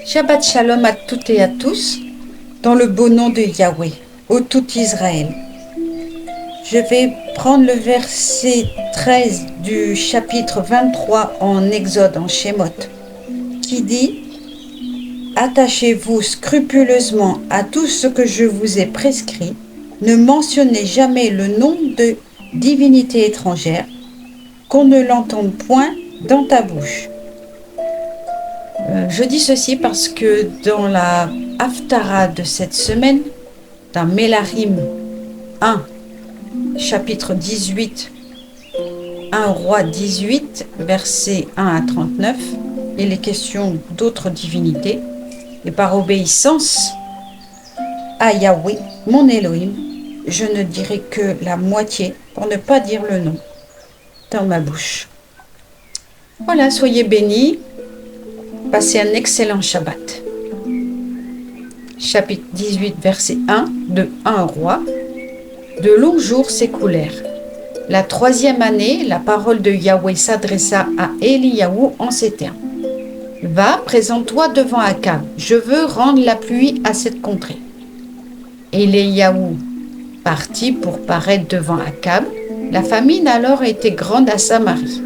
Shabbat Shalom à toutes et à tous, dans le beau nom de Yahweh, ô tout Israël. Je vais prendre le verset 13 du chapitre 23 en Exode, en Shemot, qui dit « Attachez-vous scrupuleusement à tout ce que je vous ai prescrit, ne mentionnez jamais le nom de divinité étrangère, qu'on ne l'entende point dans ta bouche. » Je dis ceci parce que dans la Haftara de cette semaine, dans Mélarim 1, chapitre 18, 1 Roi 18, versets 1 à 39, il est question d'autres divinités, et par obéissance à Yahweh, mon Elohim, je ne dirai que la moitié, pour ne pas dire le nom, dans ma bouche. Voilà, soyez bénis. Passez un excellent Shabbat. Chapitre 18, verset 1 de 1 Roi. De longs jours s'écoulèrent. La 3e année, la parole de Yahweh s'adressa à Eliyahu en ces termes. Va, présente-toi devant Akab. Je veux rendre la pluie à cette contrée. Eliyahu partit pour paraître devant Akab. La famine alors était grande à Samarie.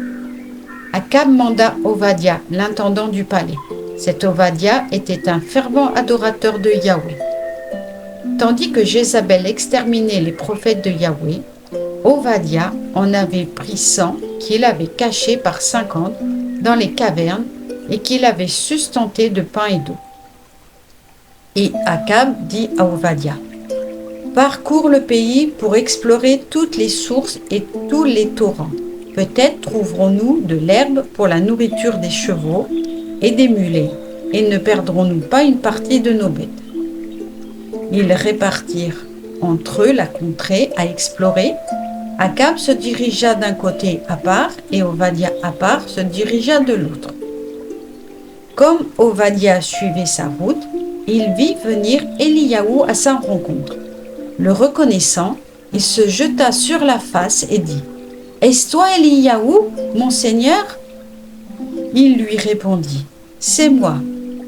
Akab manda Ovadia, l'intendant du palais. Cet Ovadia était un fervent adorateur de Yahweh. Tandis que Jézabel exterminait les prophètes de Yahweh, Ovadia en avait pris 100 qu'il avait cachés par 50 dans les cavernes et qu'il avait sustentés de pain et d'eau. Et Akab dit à Ovadia, « Parcours le pays pour explorer toutes les sources et tous les torrents. Peut-être trouverons-nous de l'herbe pour la nourriture des chevaux et des mulets, et ne perdrons-nous pas une partie de nos bêtes. » Ils répartirent entre eux la contrée à explorer. Akab se dirigea d'un côté à part, et Ovadia à part se dirigea de l'autre. Comme Ovadia suivait sa route, il vit venir Eliyahu à sa rencontre. Le reconnaissant, il se jeta sur la face et dit, « Est-ce toi Eliyahu, mon Seigneur ?» Il lui répondit, « C'est moi.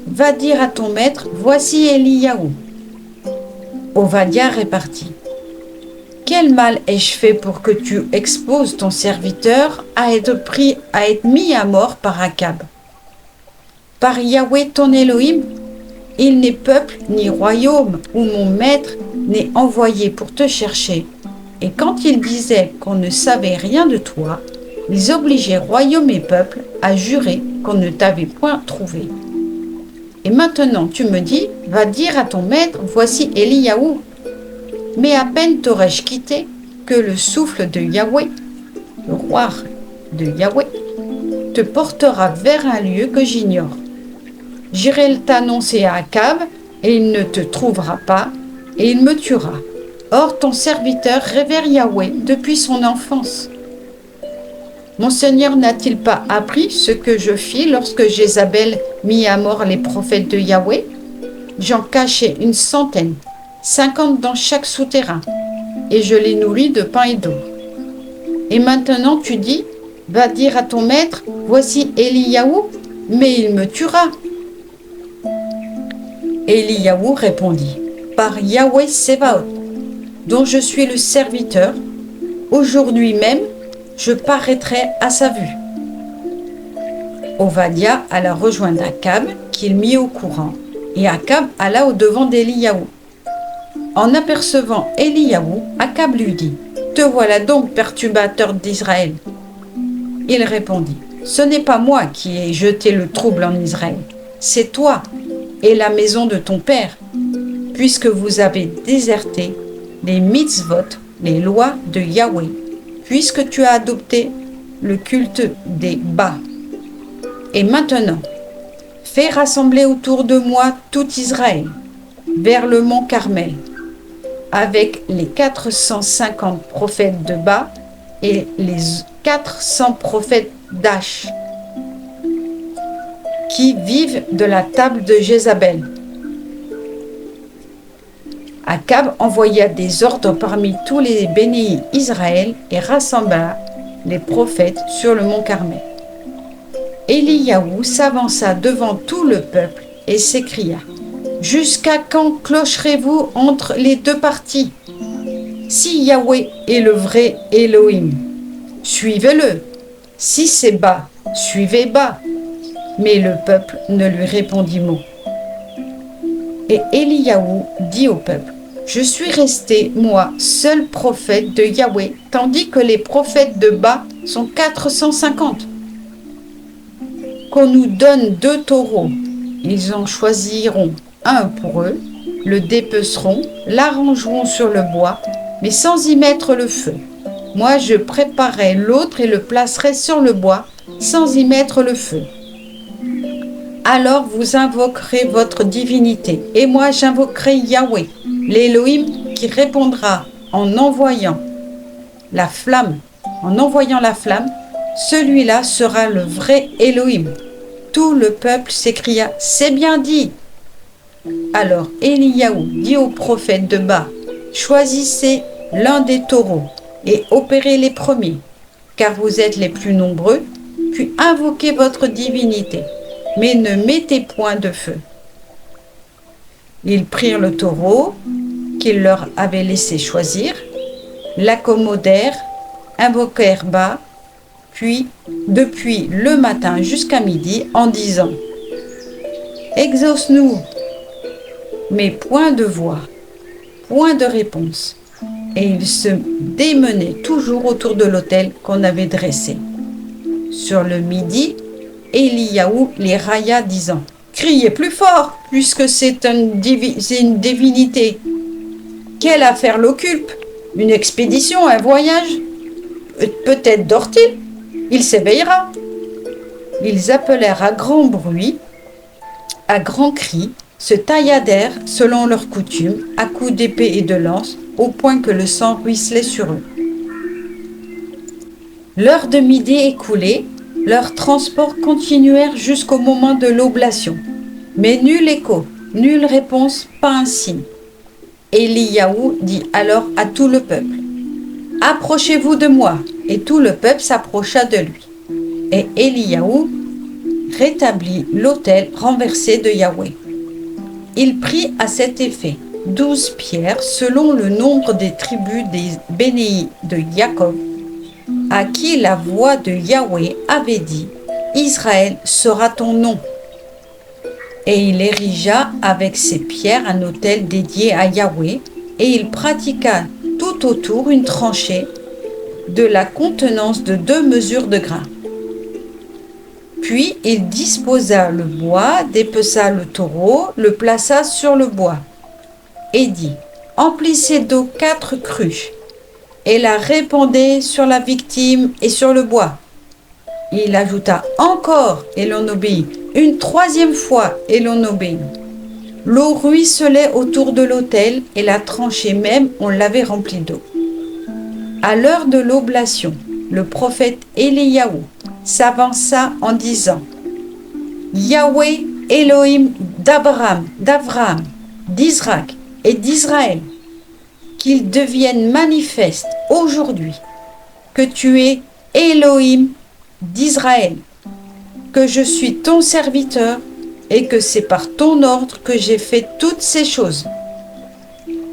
Va dire à ton maître, voici Eliyahu. » Ovadia repartit, « Quel mal ai-je fait pour que tu exposes ton serviteur à être mis à mort par Akab? Par Yahweh ton Elohim, il n'est peuple ni royaume où mon maître n'est envoyé pour te chercher. Et quand ils disaient qu'on ne savait rien de toi, ils obligeaient royaume et peuple à jurer qu'on ne t'avait point trouvé. Et maintenant tu me dis, va dire à ton maître, voici Eliyahu. Mais à peine t'aurais-je quitté que le souffle de Yahweh, le roi de Yahweh, te portera vers un lieu que j'ignore. J'irai t'annoncer à Akab, et il ne te trouvera pas, et il me tuera. Or ton serviteur révère Yahweh depuis son enfance. Mon Seigneur n'a-t-il pas appris ce que je fis lorsque Jézabel mit à mort les prophètes de Yahweh? J'en cachai 100, 50 dans chaque souterrain, et je les nourris de pain et d'eau. Et maintenant tu dis, va dire à ton maître, voici Eliyahu, mais il me tuera. Eliyahu répondit, par Yahweh Sébaoth, dont je suis le serviteur, aujourd'hui même, je paraîtrai à sa vue. Ovadia alla rejoindre Akab, qu'il mit au courant, et Akab alla au-devant d'Eliyahu. En apercevant Eliyahu, Akab lui dit, « Te voilà donc, perturbateur d'Israël. » Il répondit, « Ce n'est pas moi qui ai jeté le trouble en Israël, c'est toi et la maison de ton père, puisque vous avez déserté les mitzvot, les lois de Yahweh, puisque tu as adopté le culte des Bas. Et maintenant, fais rassembler autour de moi tout Israël, vers le mont Carmel, avec les 450 prophètes de Bas et les 400 prophètes d'Ash, qui vivent de la table de Jézabel. » Akab envoya des ordres parmi tous les bénis Israël et rassembla les prophètes sur le mont Carmel. Eliyahu s'avança devant tout le peuple et s'écria: Jusqu'à quand clocherez-vous entre les deux parties? Si Yahweh est le vrai Elohim, suivez-le. Si c'est bas, suivez bas. Mais le peuple ne lui répondit mot. Et Eliyahu dit au peuple: Je suis resté, moi, seul prophète de Yahweh, tandis que les prophètes de Bas sont 450. Qu'on nous donne 2 taureaux. Ils en choisiront un pour eux, le dépeceront, l'arrangeront sur le bois, mais sans y mettre le feu. Moi, je préparerai l'autre et le placerai sur le bois, sans y mettre le feu. Alors vous invoquerez votre divinité, et moi j'invoquerai Yahweh, l'Élohim qui répondra en envoyant la flamme. En envoyant la flamme, celui-là sera le vrai Elohim. Tout le peuple s'écria: C'est bien dit. Alors Eliyahu dit au prophète de Bas: Choisissez l'un des taureaux et opérez les premiers, car vous êtes les plus nombreux, puis invoquez votre divinité, mais ne mettez point de feu. Ils prirent le taureau qu'il leur avait laissé choisir, l'accommodèrent, invoquèrent Bas, puis depuis le matin jusqu'à midi, en disant: Exauce-nous. Mais point de voix, point de réponse. Et ils se démenaient toujours autour de l'autel qu'on avait dressé. Sur le midi, Eliyahu les railla, disant: Criez plus fort, puisque c'est une divinité. Quelle affaire l'occupe? Une expédition, un voyage? Peut-être dort-il. Il s'éveillera. Ils appelèrent à grand bruit, à grands cris, se tailladèrent selon leur coutume, à coups d'épée et de lance, au point que le sang ruisselait sur eux. L'heure de midi écoulée, leurs transports continuèrent jusqu'au moment de l'oblation. Mais nul écho, nulle réponse, pas un signe. Eliyahu dit alors à tout le peuple: Approchez-vous de moi. Et tout le peuple s'approcha de lui. Et Eliyahu rétablit l'autel renversé de Yahweh. Il prit à cet effet 12 pierres selon le nombre des tribus des bénis de Jacob, à qui la voix de Yahweh avait dit: Israël sera ton nom. Et il érigea avec ces pierres un autel dédié à Yahweh, et il pratiqua tout autour une tranchée de la contenance de 2 mesures de grains. Puis il disposa le bois, dépeça le taureau, le plaça sur le bois, et dit: Emplissez d'eau 4 cruches, et la répandez sur la victime et sur le bois. Il ajouta encore, et l'on obéit. Une 3e fois, et l'on obéit. L'eau ruisselait autour de l'autel, et la tranchée même, on l'avait remplie d'eau. À l'heure de l'oblation, le prophète Eliyahu s'avança en disant: Yahweh, Elohim d'Abraham, d'Isaac et d'Israël, qu'il devienne manifeste aujourd'hui que tu es Elohim d'Israël, que je suis ton serviteur et que c'est par ton ordre que j'ai fait toutes ces choses.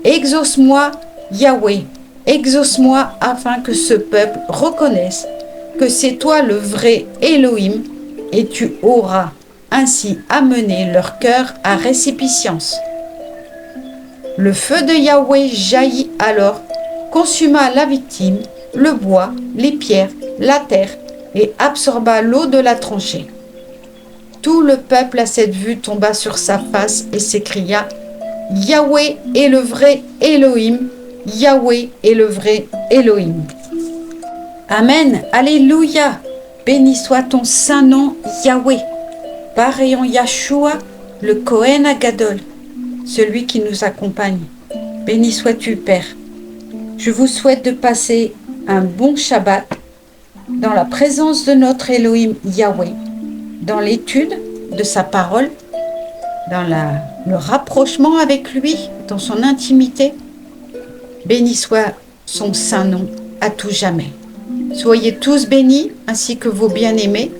Exauce-moi, Yahweh, exauce-moi afin que ce peuple reconnaisse que c'est toi le vrai Elohim, et tu auras ainsi amené leur cœur à récipiscence. Le feu de Yahweh jaillit alors, consuma la victime, le bois, les pierres, la terre, et absorba l'eau de la tranchée. Tout le peuple à cette vue tomba sur sa face et s'écria: Yahweh est le vrai Elohim, Yahweh est le vrai Elohim. Amen, alléluia, béni soit ton saint nom Yahweh, pareil en Yahshua, le Kohen Agadol, celui qui nous accompagne. Béni sois-tu, Père. Je vous souhaite de passer un bon Shabbat dans la présence de notre Elohim Yahweh, dans l'étude de sa parole, dans le rapprochement avec lui, dans son intimité. Béni soit son saint nom à tout jamais. Soyez tous bénis, ainsi que vos bien-aimés,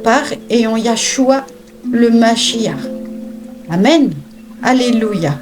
par et en Yahshua le Mashiach. Amen. Alléluia.